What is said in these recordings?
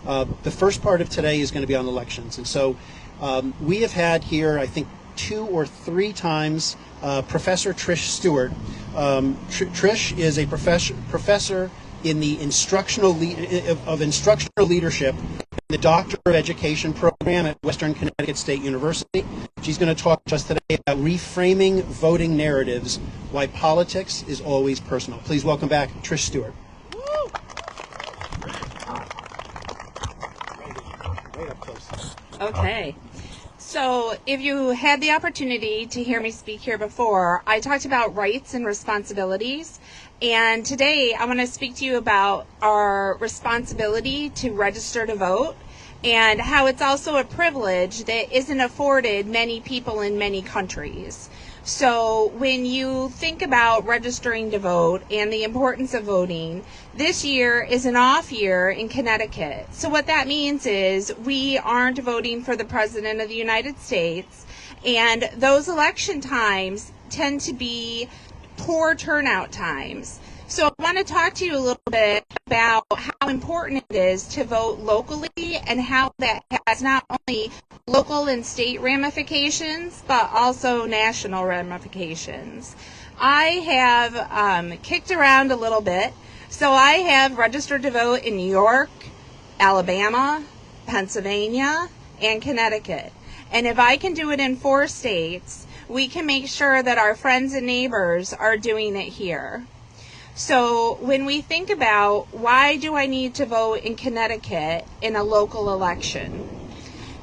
The first part of today is going to be on elections. And so we have had here, I think, 2 or 3 times Professor Trish Stewart. Trish is a professor in the instructional leadership in the Doctor of Education program at Western Connecticut State University. She's going to talk to us today about reframing voting narratives, why politics is always personal. Please welcome back Trish Stewart. Right up close. Okay. So if you had the opportunity to hear me speak here before, I talked about rights and responsibilities. And today I want to speak to you about our responsibility to register to vote and how it's also a privilege that isn't afforded many people in many countries. So when you think about registering to vote and the importance of voting, this year is an off year in Connecticut. So what that means is we aren't voting for the President of the United States, and those election times tend to be poor turnout times. So I want to talk to you a little bit about how important it is to vote locally and how that has not only local and state ramifications, but also national ramifications. I have kicked around a little bit. So I have registered to vote in New York, Alabama, Pennsylvania, and Connecticut. And if I can do it in 4 states, we can make sure that our friends and neighbors are doing it here. So when we think about why do I need to vote in Connecticut in a local election,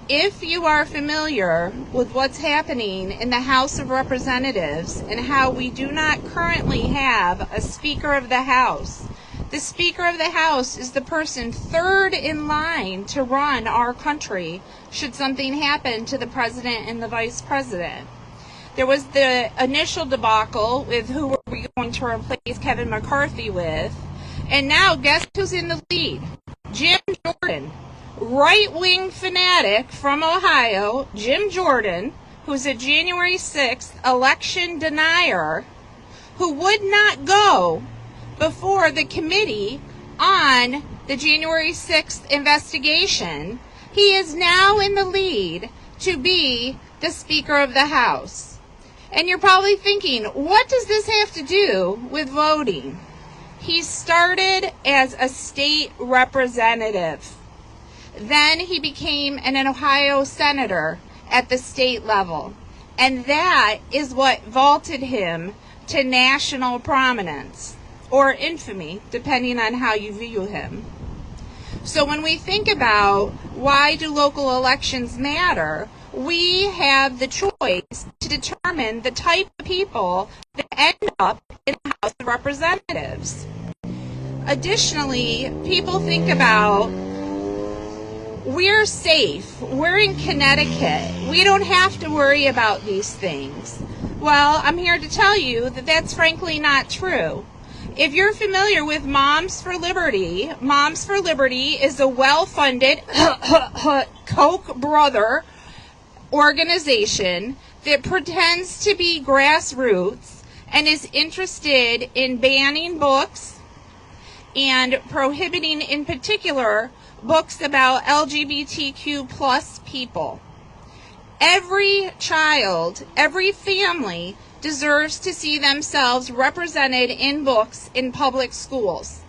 if you are familiar with what's happening in the House of Representatives and how we do not currently have a Speaker of the House, the Speaker of the House is the person 3rd in line to run our country should something happen to the President and the Vice President. There was the initial debacle with who were we going to replace Kevin McCarthy with, and now guess who's in the lead? Jim Jordan, right-wing fanatic from Ohio, Jim Jordan, who's a January 6th election denier, who would not go before the committee on the January 6th investigation. He is now in the lead to be the Speaker of the House. And you're probably thinking, what does this have to do with voting? He started as a state representative. Then he became an Ohio senator at the state level. And that is what vaulted him to national prominence, or infamy, depending on how you view him. So when we think about why do local elections matter, we have the choice to determine the type of people that end up in the House of Representatives. Additionally, people think about, we're safe, we're in Connecticut, we don't have to worry about these things. Well, I'm here to tell you that that's frankly not true. If you're familiar with Moms for Liberty is a well-funded Koch brother organization that pretends to be grassroots and is interested in banning books and prohibiting, in particular, books about LGBTQ plus people. Every child, every family deserves to see themselves represented in books in public schools.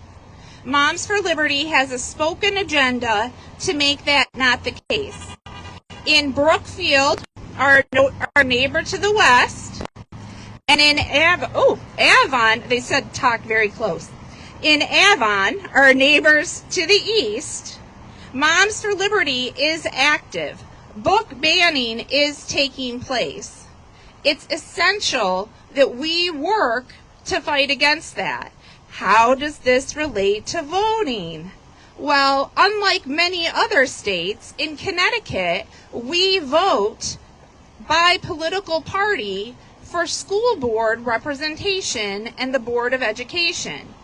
Moms for Liberty has a spoken agenda to make that not the case. In Brookfield, our neighbor to the west, and in Avon, they said talk very close. In Avon, our neighbors to the east, Moms for Liberty is active. Book banning is taking place. It's essential that we work to fight against that. How does this relate to voting? Well, unlike many other states, in Connecticut, we vote by political party for school board representation and the Board of Education.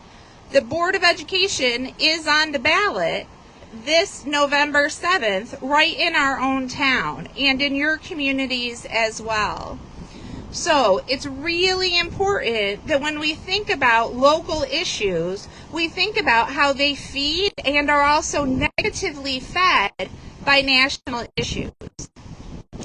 The Board of Education is on the ballot this November 7th, right in our own town and in your communities as well. So it's really important that when we think about local issues, we think about how they feed and are also negatively fed by national issues.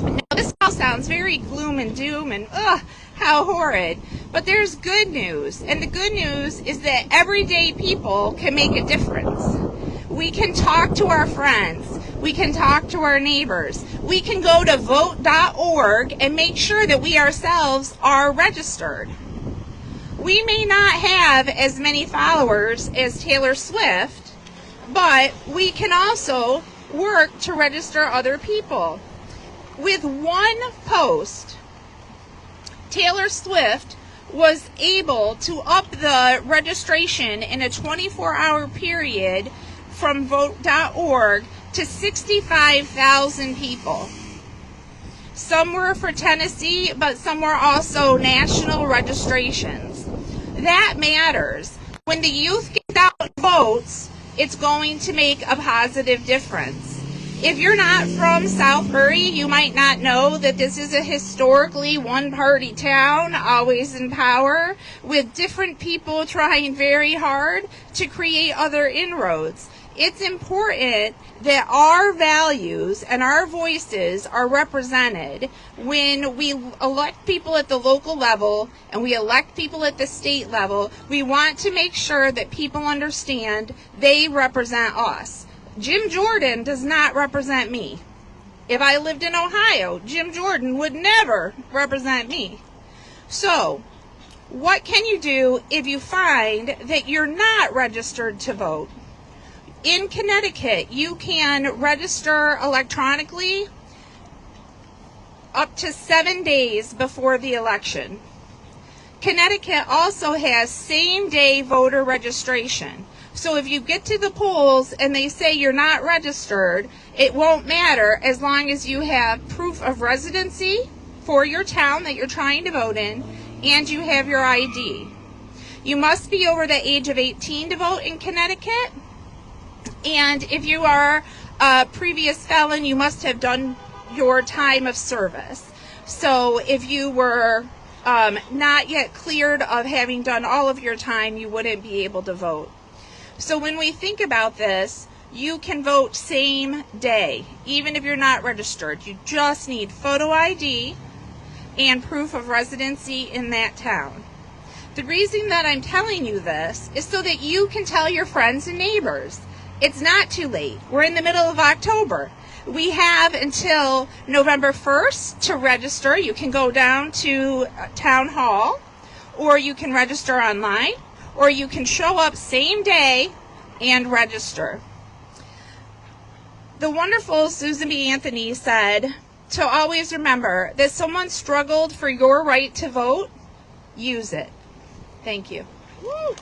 Now, this all sounds very gloom and doom and how horrid. But there's good news. And the good news is that everyday people can make a difference. We can talk to our friends. We can talk to our neighbors. We can go to vote.org and make sure that we ourselves are registered. We may not have as many followers as Taylor Swift, but we can also work to register other people. With one post, Taylor Swift was able to up the registration in a 24-hour period from vote.org to 65,000 people. Some were for Tennessee, but some were also national registrations. That matters. When the youth get out and votes, it's going to make a positive difference. If you're not from Southbury, you might not know that this is a historically one-party town, always in power, with different people trying very hard to create other inroads. It's important that our values and our voices are represented when we elect people at the local level and we elect people at the state level. We want to make sure that people understand they represent us. Jim Jordan does not represent me. If I lived in Ohio, Jim Jordan would never represent me. So, what can you do if you find that you're not registered to vote? In Connecticut, you can register electronically up to 7 days before the election. Connecticut also has same-day voter registration. So if you get to the polls and they say you're not registered, it won't matter as long as you have proof of residency for your town that you're trying to vote in and you have your ID. You must be over the age of 18 to vote in Connecticut. And if you are a previous felon, you must have done your time of service. So if you were not yet cleared of having done all of your time, you wouldn't be able to vote. So when we think about this, you can vote same day, even if you're not registered. You just need photo ID and proof of residency in that town. The reason that I'm telling you this is so that you can tell your friends and neighbors. It's not too late. We're in the middle of October. We have until November 1st to register. You can go down to Town Hall, or you can register online, or you can show up same day and register. The wonderful Susan B. Anthony said to always remember that someone struggled for your right to vote. Use it. Thank you. Woo.